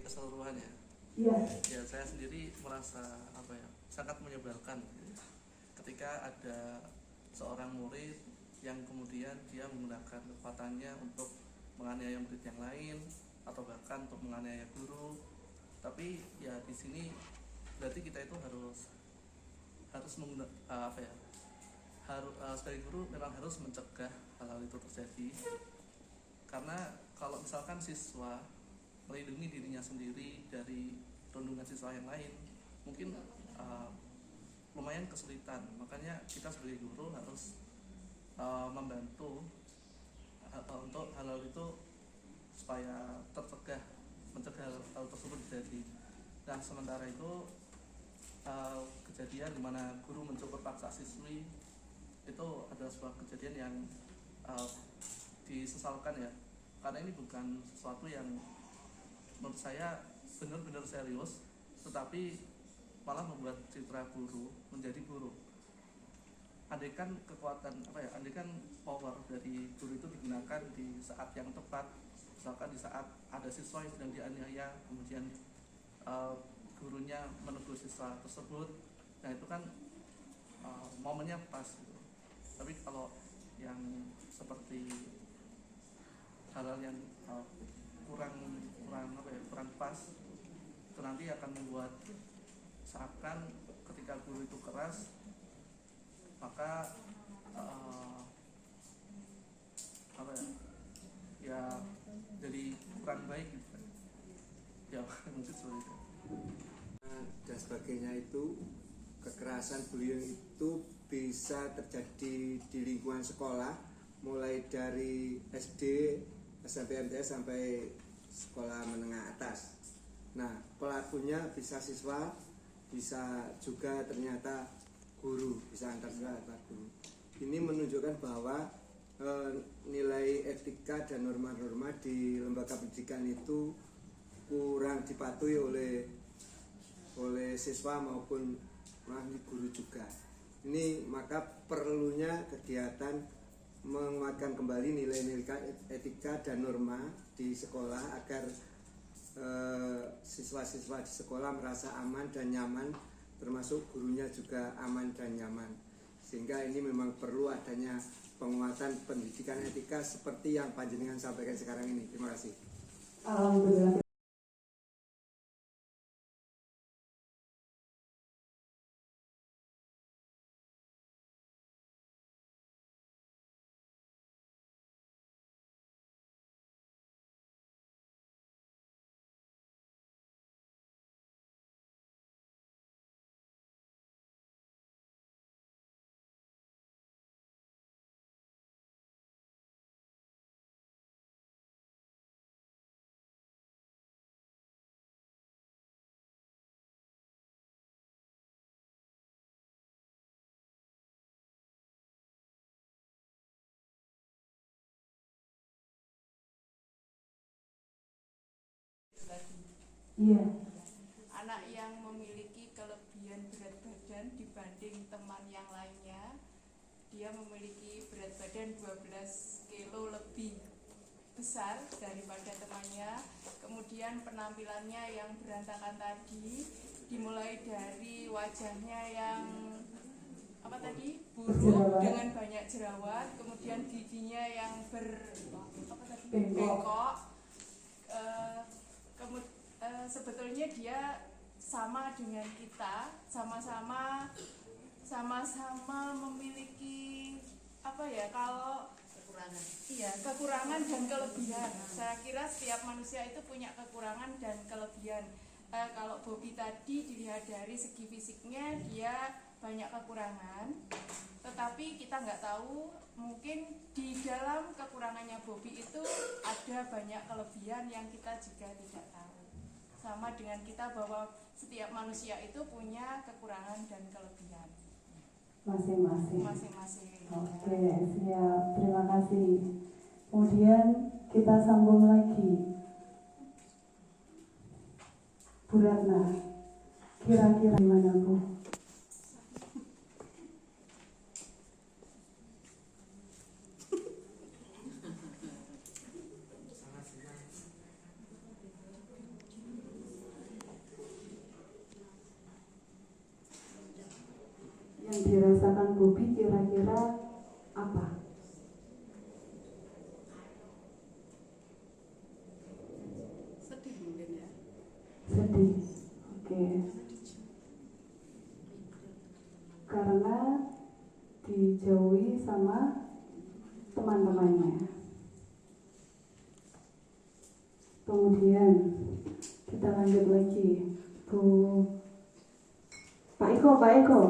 keseluruhan ya. Iya. Ya saya sendiri merasa sangat menyebalkan ketika ada seorang murid yang kemudian dia menggunakan kekuatannya untuk menganiaya murid yang lain atau bahkan untuk menganiaya guru. Tapi ya di sini berarti kita itu harus menggunakan sebagai guru memang harus mencegah hal-hal itu terjadi, karena kalau misalkan siswa melindungi dirinya sendiri dari perundungan siswa yang lain mungkin lumayan kesulitan. Makanya kita sebagai guru harus membantu untuk hal-hal itu supaya mencegah hal tersebut terjadi. Nah sementara itu kejadian di mana guru mencukur paksa siswi itu adalah sebuah kejadian yang disesalkan ya, karena ini bukan sesuatu yang menurut saya benar-benar serius, tetapi malah membuat citra guru menjadi buruk. Andaikan andaikan power dari guru itu digunakan di saat yang tepat, misalkan di saat ada siswa yang sedang dianiaya, kemudian gurunya menegur siswa tersebut, nah itu kan momennya pas gitu. Tapi kalau yang seperti hal-hal yang kurang pas, itu nanti akan membuat seakan ketika guru itu keras maka jadi kurang baik gitu ya. Mungkin seperti itu dan sebagainya. Itu kekerasan bullying itu bisa terjadi di lingkungan sekolah, mulai dari SD, SMP, MTS sampai sekolah menengah atas. Nah, pelakunya bisa siswa, bisa juga ternyata guru, bisa antar siswa antar guru. Ini menunjukkan bahwa nilai etika dan norma-norma di lembaga pendidikan itu kurang dipatuhi oleh siswa maupun guru juga. Ini maka perlunya kegiatan menguatkan kembali nilai-nilai etika dan norma di sekolah agar siswa-siswa di sekolah merasa aman dan nyaman, termasuk gurunya juga aman dan nyaman. Sehingga ini memang perlu adanya penguatan pendidikan etika seperti yang panjenengan sampaikan sekarang ini. Terima kasih. Alhamdulillah. Iya. Anak yang memiliki kelebihan berat badan dibanding teman yang lainnya, dia memiliki berat badan 12 kilo lebih besar daripada temannya. Kemudian penampilannya yang berantakan tadi, dimulai dari wajahnya yang buruk dengan banyak jerawat, kemudian giginya yang bengkok. Sebetulnya dia sama dengan kita, sama-sama memiliki kekurangan dan kelebihan. Saya kira setiap manusia itu punya kekurangan dan kelebihan. Kalau Bobby tadi dilihat dari segi fisiknya dia banyak kekurangan, tetapi kita nggak tahu, mungkin di dalam kekurangannya Bobby itu ada banyak kelebihan yang kita juga tidak tahu. Sama dengan kita bahwa setiap manusia itu punya kekurangan dan kelebihan masing-masing. Oke, siap. Terima kasih. Kemudian kita sambung lagi. Bu Ratna, kira-kira gimana Bu? Bobby. Oke. Karena dijauhi sama teman-temannya. Kemudian kita lanjut lagi. Pak Eko.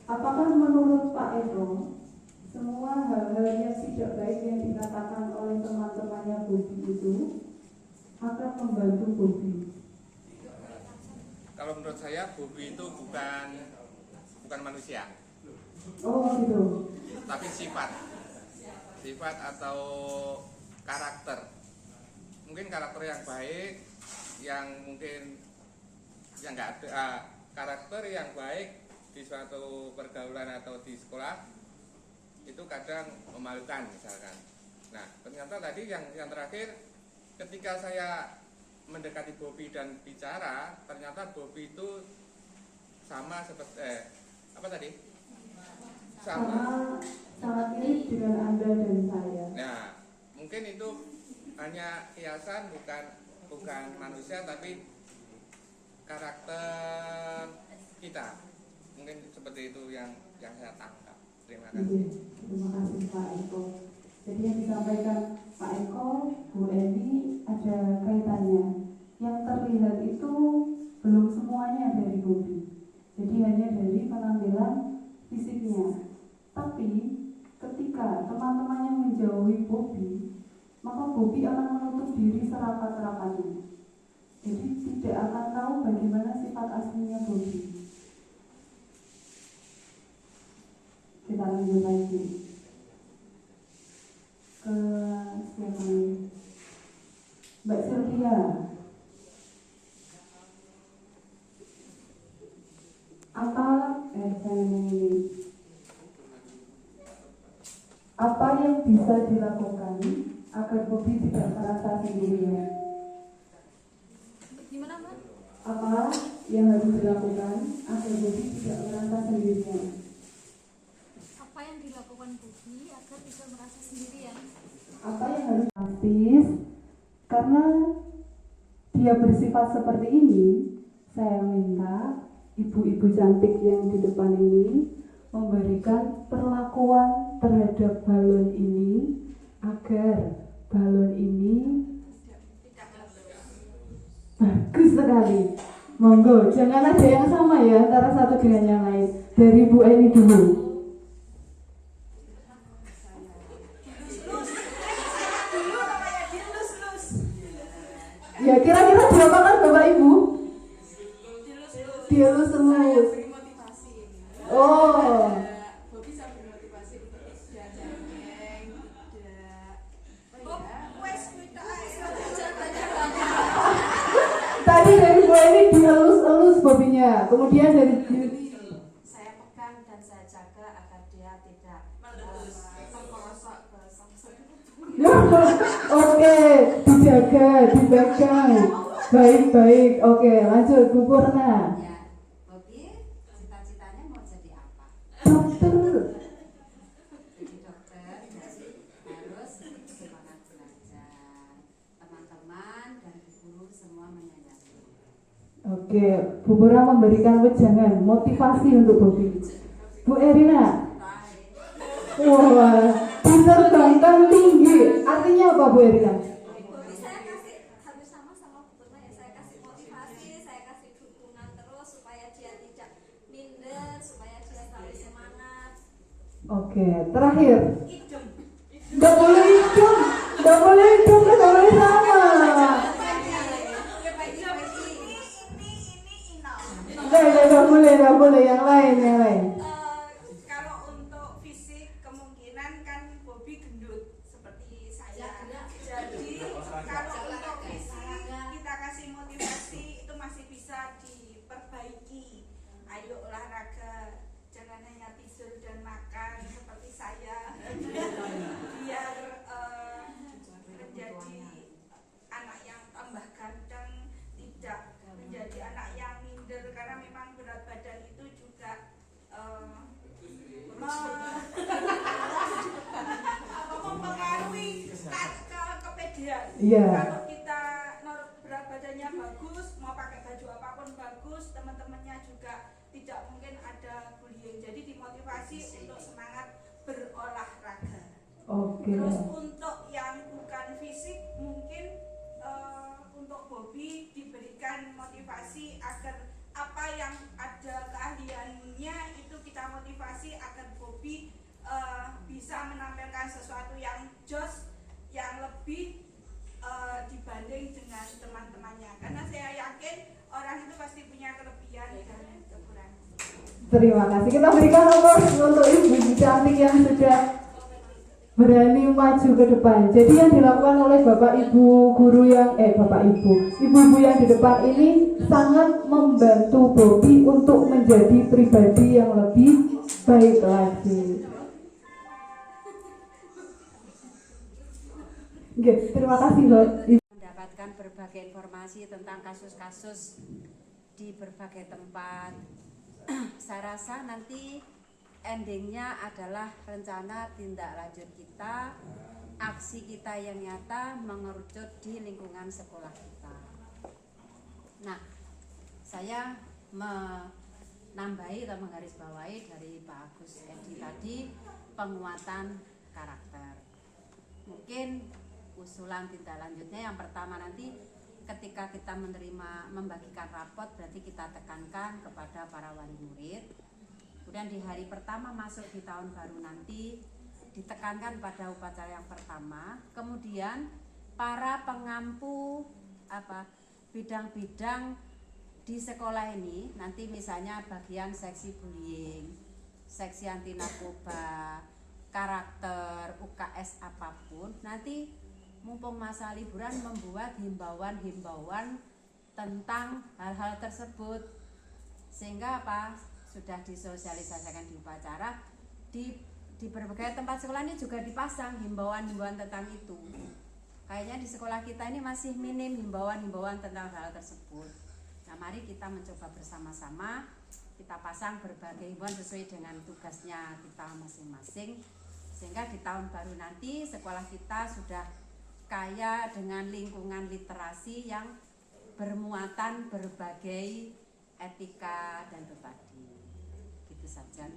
Apakah menurut Pak Eko semua hal-hal yang tidak baik yang dikatakan oleh teman-temannya Bobby itu akan membantu Bobby? Kalau menurut saya Bobby itu bukan manusia, Oh gitu. tapi sifat atau karakter. Mungkin karakter yang baik, yang mungkin yang nggak ada karakter yang baik di suatu pergaulan atau di sekolah itu kadang memalukan misalkan. Nah ternyata tadi yang terakhir ketika saya mendekati Bobby dan bicara, ternyata Bobby itu sama seperti apa tadi? Sama sangat mirip dengan Anda dan saya. Nah, mungkin itu hanya kiasan, bukan manusia, tapi karakter kita. Mungkin seperti itu yang saya tangkap. Terima kasih. Terima kasih Pak Eko. Jadi yang disampaikan Pak Eko, Bu Eni ada kaitannya. Yang terlihat itu belum semuanya dari Bobby. Jadi hanya dari penampilan fisiknya. Tapi ketika teman-temannya menjauhi Bobby, maka Bobby akan menutup diri serapat-rapatnya. Jadi tidak akan tahu bagaimana sifat aslinya Bobby. Kita lanjut lagi ke siapa nih? Mbak Sylvia. Apa yang bisa dilakukan agar Bobby tidak merasa sendirian? Gimana, Mbak? Apa yang harus dilakukan agar Bobby tidak merasa sendirian? Apa yang dilakukan Bobby agar bisa merasa sendirian? Apa yang harus drastis? Karena dia bersifat seperti ini, saya minta ibu-ibu cantik yang di depan ini memberikan perlakuan terhadap balon ini agar balon ini bagus sekali. Monggo, jangan ada yang sama ya antara satu dengan yang lain. Dari Bu Eni dulu. Ya kira-kira diapakan Bapak Ibu? Dilus-elus. Oh. Bobby sambil motivasi untuk tidak jangkeng, Tadi dari Bu Eni dielus-elus Bobbynya. Kemudian dari Saya pegang dan saya jaga agar dia tidak terperosok ke Oke, dijaga, dipegang. Baik. Oke, lanjut Bu Purna. ya. Bobby cita-citanya mau jadi apa? Dokter. Jadi dokter, jadi harus semangat belajar. Teman-teman dan guru semua menyayangi. Oke, Bu Purna memberikan wejangan motivasi untuk Bobby. Bu Erina. Wah, diterbangkan tinggi. Artinya apa Bu Erina? Bobby saya kasih harus sama Bu Purna ya, saya kasih motivasi, saya kasih dukungan terus supaya dia tidak minder, supaya dia selalu semangat. Oke, terakhir. Nggak boleh hidup, nggak boleh sama. Nggak boleh, yang lain. Kalau untuk fisik kemungkinan kan Bobby gendut seperti saya. Jadi kalau untuk fisik kita kasih motivasi itu masih bisa diperbaiki. Ayo olahraga, jangan hanya tidur dan makan seperti saya. Biar menjadi anak yang tambah ganteng, tidak menjadi anak yang minder karena memang berat badan Iya. Kalau kita berat badannya bagus, mau pakai baju apapun bagus, teman-temannya juga tidak mungkin ada bullying. Jadi dimotivasi untuk semangat berolahraga. Oke. Terus untuk yang bukan fisik mungkin untuk Bobby diberikan motivasi agar apa yang ada keahliannya itu kita motivasi agar Bobby bisa menampilkan sesuatu yang jos, yang lebih dibanding dengan teman-temannya. Karena saya yakin orang itu pasti punya kelebihan dan kekurangan. Terima kasih. Kita berikan aplaus untuk ibu cantik yang sudah berani maju ke depan. Jadi yang dilakukan oleh bapak ibu guru yang ibu-ibu yang di depan ini sangat membantu Bobby untuk menjadi pribadi yang lebih baik lagi. Oke, terima kasih Ibu. Mendapatkan berbagai informasi tentang kasus-kasus di berbagai tempat. Saya rasa nanti endingnya adalah rencana tindak lanjut kita, aksi kita yang nyata mengerucut di lingkungan sekolah kita. Nah, saya menambahi atau menggarisbawahi dari Pak Agus Edi tadi, penguatan karakter. Mungkin usulan tindak lanjutnya yang pertama nanti ketika kita membagikan rapot, berarti kita tekankan kepada para wali murid. Kemudian di hari pertama masuk di tahun baru nanti ditekankan pada upacara yang pertama. Kemudian para pengampu bidang-bidang di sekolah ini, nanti misalnya bagian seksi bullying, seksi anti narkoba, karakter, UKS apapun, nanti mumpung masa liburan membuat himbauan-himbauan tentang hal-hal tersebut, sehingga sudah disosialisasikan di upacara, di berbagai tempat sekolah ini juga dipasang himbauan-himbauan tentang itu. Kayaknya di sekolah kita ini masih minim himbauan-himbauan tentang hal tersebut. Nah, mari kita mencoba bersama-sama, kita pasang berbagai himbauan sesuai dengan tugasnya kita masing-masing, sehingga di tahun baru nanti sekolah kita sudah kaya dengan lingkungan literasi yang bermuatan berbagai etika dan berbagi. Gitu saja.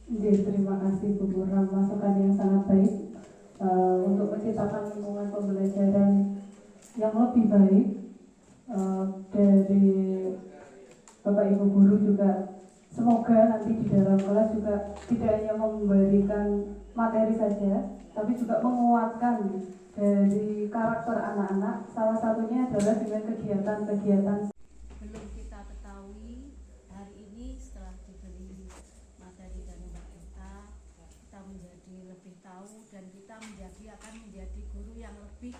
Terima kasih Bu Burhan, masukan yang sangat baik untuk menciptakan lingkungan pembelajaran yang lebih baik. Dari Bapak Ibu guru juga semoga nanti di dalam kelas juga tidak hanya memberikan materi saja, tapi juga menguatkan dari karakter anak-anak. Salah satunya adalah dengan kegiatan-kegiatan. Belum kita ketahui hari ini setelah diberi materi dari Mbak Eka, kita menjadi lebih tahu dan kita akan menjadi guru yang lebih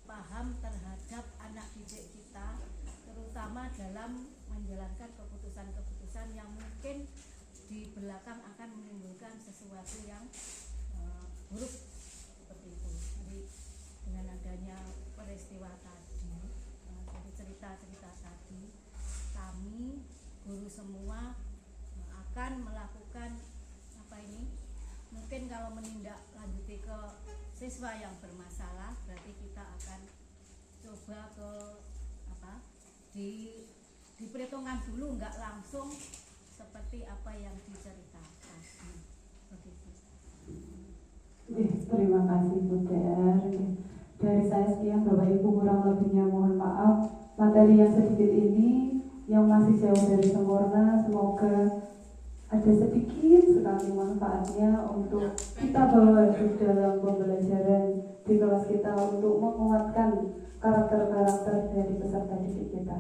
paham terhadap anak didik kita, terutama dalam menjalankan keputusan-keputusan yang mungkin di belakang akan menimbulkan sesuatu yang buruk seperti itu. Jadi dengan adanya peristiwa tadi, dari cerita-cerita tadi, kami guru semua akan melakukan mungkin kalau menindaklanjuti ke siswa yang bermasalah, berarti kita akan coba diperhitungkan dulu, nggak langsung seperti apa yang diceritakan. Begitu. Terima kasih Bu DR. Dari saya sekian, Bapak Ibu kurang lebihnya mohon maaf. Materi yang sedikit ini yang masih jauh dari sempurna, semoga ada sedikit sekali manfaatnya untuk kita bawa di dalam pembelajaran di kelas kita untuk menguatkan karakter-karakter dari peserta didik kita.